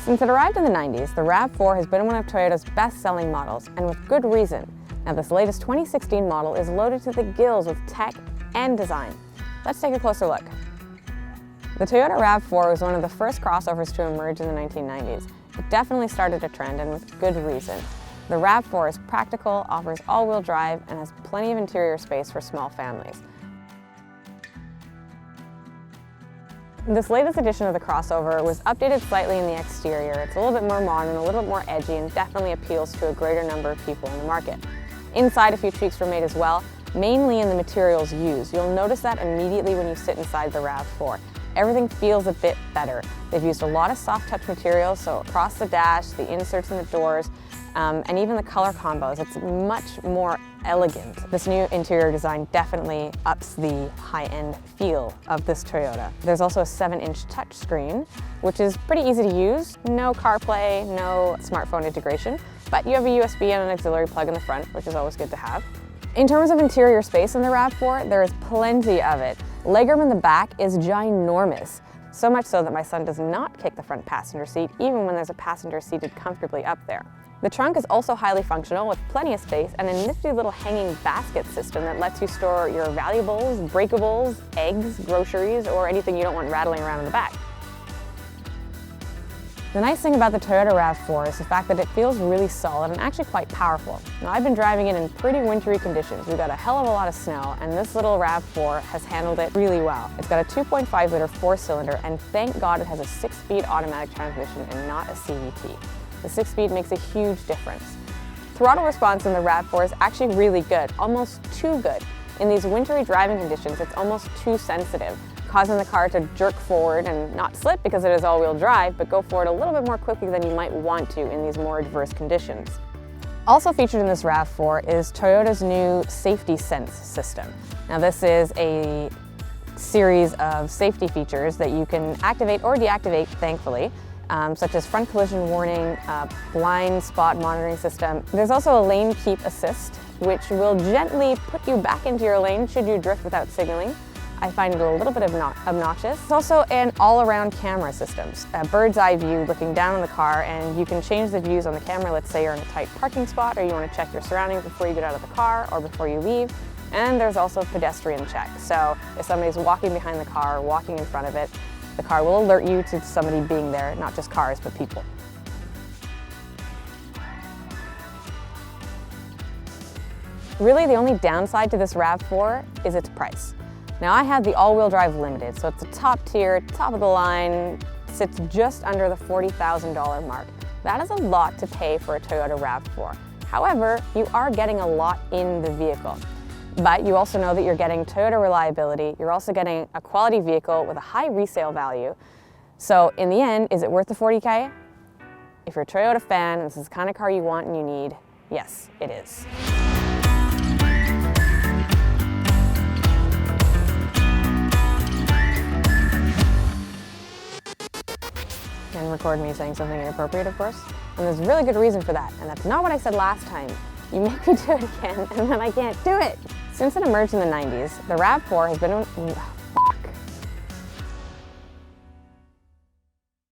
Since it arrived in the 90s, the RAV4 has been one of Toyota's best-selling models, and with good reason. Now, this latest 2016 model is loaded to the gills with tech and design. Let's take a closer look. The Toyota RAV4 was one of the first crossovers to emerge in the 1990s. It definitely started a trend, and with good reason. The RAV4 is practical, offers all-wheel drive, and has plenty of interior space for small families. This latest edition of the crossover was updated slightly in the exterior. It's a little bit more modern, a little bit more edgy, and definitely appeals to a greater number of people in the market. Inside, a few tweaks were made as well, mainly in the materials used. You'll notice that immediately when you sit inside the RAV4. Everything feels a bit better. They've used a lot of soft touch materials, so across the dash, the inserts in the doors, and even the color combos. It's much more elegant. This new interior design definitely ups the high-end feel of this Toyota. There's also a 7-inch touchscreen, which is pretty easy to use. No CarPlay, no smartphone integration, but you have a USB and an auxiliary plug in the front, which is always good to have. In terms of interior space in the RAV4, there is plenty of it. Legroom in the back is ginormous, so much so that my son does not kick the front passenger seat, even when there's a passenger seated comfortably up there. The trunk is also highly functional with plenty of space and a nifty little hanging basket system that lets you store your valuables, breakables, eggs, groceries, or anything you don't want rattling around in the back. The nice thing about the Toyota RAV4 is the fact that it feels really solid and actually quite powerful. Now, I've been driving it in pretty wintry conditions. We've got a hell of a lot of snow, and this little RAV4 has handled it really well. It's got a 2.5-liter 4-cylinder, and thank God it has a 6-speed automatic transmission and not a CVT. The 6-speed makes a huge difference. Throttle response in the RAV4 is actually really good, almost too good. In these wintry driving conditions, it's almost too sensitive, causing the car to jerk forward and not slip because it is all-wheel drive, but go forward a little bit more quickly than you might want to in these more adverse conditions. Also featured in this RAV4 is Toyota's new Safety Sense system. Now, this is a series of safety features that you can activate or deactivate, thankfully, such as front collision warning, blind spot monitoring system. There's also a lane keep assist, which will gently put you back into your lane should you drift without signaling. I find it a little bit obnoxious. There's also an all-around camera system, a bird's eye view looking down on the car, and you can change the views on the camera. Let's say you're in a tight parking spot, or you want to check your surroundings before you get out of the car or before you leave. And there's also pedestrian check. So if somebody's walking behind the car or walking in front of it, the car will alert you to somebody being there, not just cars, but people. Really, the only downside to this RAV4 is its price. Now, I have the all-wheel drive limited, so it's a top tier, top of the line, sits just under the $40,000 mark. That is a lot to pay for a Toyota RAV4. However, you are getting a lot in the vehicle. But you also know that you're getting Toyota reliability, you're also getting a quality vehicle with a high resale value. So in the end, is it worth the $40K? If you're a Toyota fan and this is the kind of car you want and you need, yes, it is. And record me saying something inappropriate, of course. And there's a really good reason for that, and that's not what I said last time. You make me do it again, and then I can't do it. Since it emerged in the 90s, the RAV4 has been